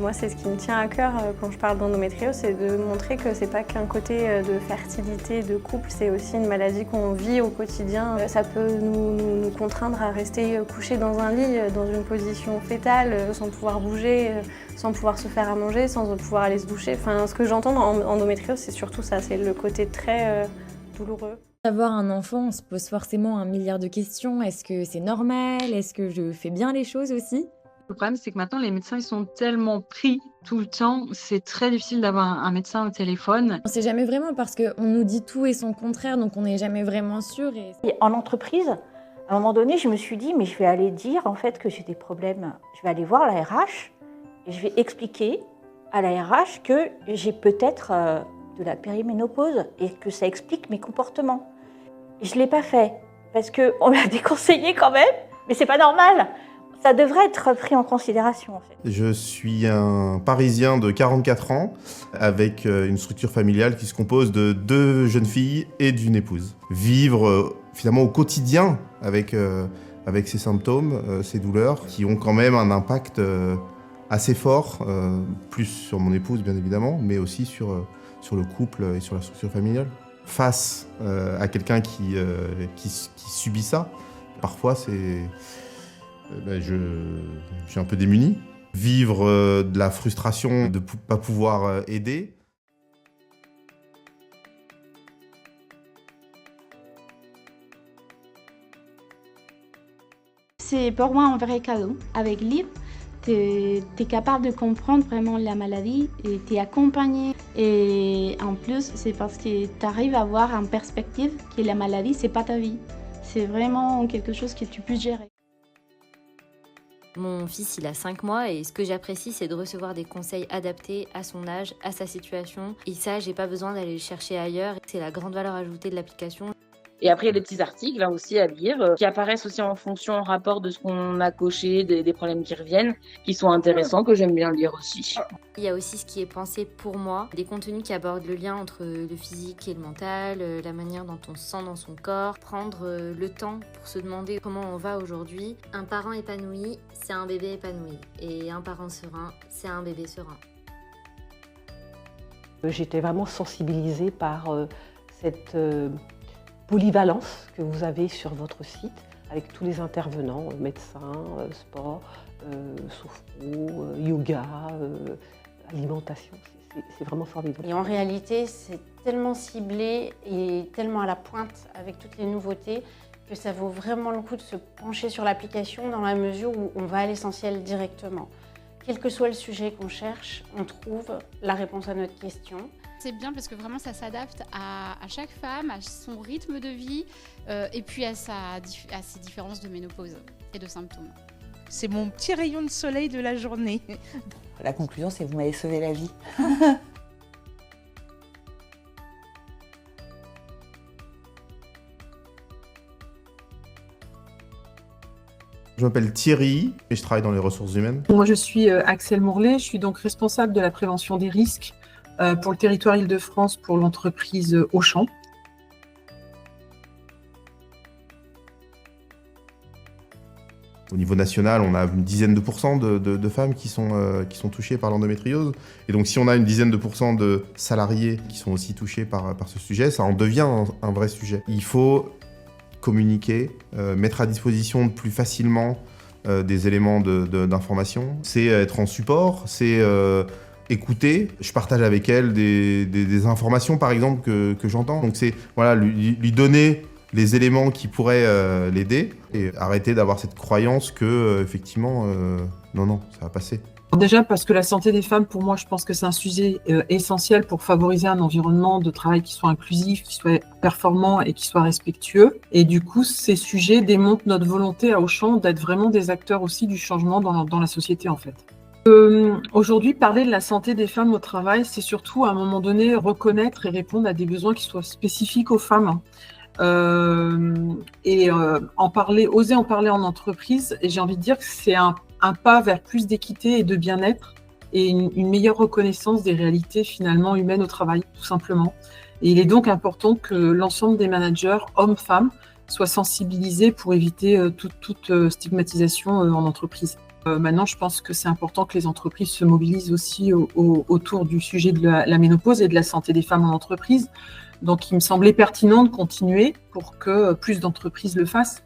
Moi, c'est ce qui me tient à cœur quand je parle d'endométriose, c'est de montrer que c'est pas qu'un côté de fertilité, de couple, c'est aussi une maladie qu'on vit au quotidien. Ça peut nous contraindre à rester couché dans un lit, dans une position fétale, sans pouvoir bouger, sans pouvoir se faire à manger, sans pouvoir aller se doucher. Enfin, ce que j'entends en endométriose, c'est surtout ça, c'est le côté très douloureux. Avoir un enfant, on se pose forcément un milliard de questions. Est-ce que c'est normal? Est-ce que je fais bien les choses aussi? Le problème, c'est que maintenant, les médecins, ils sont tellement pris tout le temps. C'est très difficile d'avoir un médecin au téléphone. On sait jamais vraiment parce qu'on nous dit tout et son contraire, donc on n'est jamais vraiment sûr. Et en entreprise, à un moment donné, je me suis dit, mais je vais aller dire en fait que j'ai des problèmes. Je vais aller voir la RH et je vais expliquer à la RH que j'ai peut-être de la périménopause et que ça explique mes comportements. Et je ne l'ai pas fait parce qu'on m'a déconseillé quand même, mais c'est pas normal. Ça devrait être pris en considération en fait. Je suis un Parisien de 44 ans avec une structure familiale qui se compose de 2 jeunes filles et d'une épouse. Vivre finalement au quotidien avec ces symptômes, ces douleurs qui ont quand même un impact assez fort, plus sur mon épouse bien évidemment, mais aussi sur le couple et sur la structure familiale. Face à quelqu'un qui subit ça, parfois je suis un peu démuni. Vivre de la frustration de ne pas pouvoir aider. C'est pour moi un vrai cadeau. Avec Liv, tu es capable de comprendre vraiment la maladie et tu es accompagné. Et en plus, c'est parce que tu arrives à voir en perspective que la maladie, c'est pas ta vie. C'est vraiment quelque chose que tu peux gérer. Mon fils, il a 5 mois et ce que j'apprécie, c'est de recevoir des conseils adaptés à son âge, à sa situation. Et ça, j'ai pas besoin d'aller le chercher ailleurs. C'est la grande valeur ajoutée de l'application. Et après, il y a des petits articles là aussi à lire qui apparaissent aussi en fonction, en rapport de ce qu'on a coché, des problèmes qui reviennent, qui sont intéressants, que j'aime bien lire aussi. Il y a aussi ce qui est pensé pour moi, des contenus qui abordent le lien entre le physique et le mental, la manière dont on se sent dans son corps, prendre le temps pour se demander comment on va aujourd'hui. Un parent épanoui, c'est un bébé épanoui. Et un parent serein, c'est un bébé serein. J'étais vraiment sensibilisée par cette polyvalence que vous avez sur votre site, avec tous les intervenants, médecins, sport, sophro, yoga, alimentation. C'est vraiment formidable. Et en réalité, c'est tellement ciblé et tellement à la pointe avec toutes les nouveautés que ça vaut vraiment le coup de se pencher sur l'application dans la mesure où on va à l'essentiel directement. Quel que soit le sujet qu'on cherche, on trouve la réponse à notre question. C'est bien parce que vraiment ça s'adapte à chaque femme, à son rythme de vie et puis à ses différences de ménopause et de symptômes. C'est mon petit rayon de soleil de la journée. La conclusion, c'est que vous m'avez sauvé la vie. Je m'appelle Thierry et je travaille dans les ressources humaines. Moi, je suis Axel Mourlet, je suis donc responsable de la prévention des risques pour le territoire Île-de-France pour l'entreprise Auchan. Au niveau national, on a une dizaine de pourcents de femmes qui sont touchées par l'endométriose. Et donc si on a une dizaine de pourcents de salariés qui sont aussi touchés par ce sujet, ça en devient un vrai sujet. Il faut communiquer, mettre à disposition plus facilement des éléments d'information. C'est être en support, c'est écouter. Je partage avec elle des informations, par exemple, que j'entends. Donc c'est voilà, lui donner les éléments qui pourraient l'aider et arrêter d'avoir cette croyance que, effectivement, non, ça va passer. Déjà parce que la santé des femmes, pour moi, je pense que c'est un sujet essentiel pour favoriser un environnement de travail qui soit inclusif, qui soit performant et qui soit respectueux. Et du coup, ces sujets démontrent notre volonté à Auchan d'être vraiment des acteurs aussi du changement dans la société, en fait. Aujourd'hui, parler de la santé des femmes au travail, c'est surtout à un moment donné reconnaître et répondre à des besoins qui soient spécifiques aux femmes. Oser en parler en entreprise, et j'ai envie de dire que c'est un pas vers plus d'équité et de bien-être et une meilleure reconnaissance des réalités finalement humaines au travail, tout simplement. Et il est donc important que l'ensemble des managers, hommes, femmes, soient sensibilisés pour éviter toute stigmatisation en entreprise. Maintenant, je pense que c'est important que les entreprises se mobilisent aussi autour du sujet de la ménopause et de la santé des femmes en entreprise. Donc, il me semblait pertinent de continuer pour que plus d'entreprises le fassent.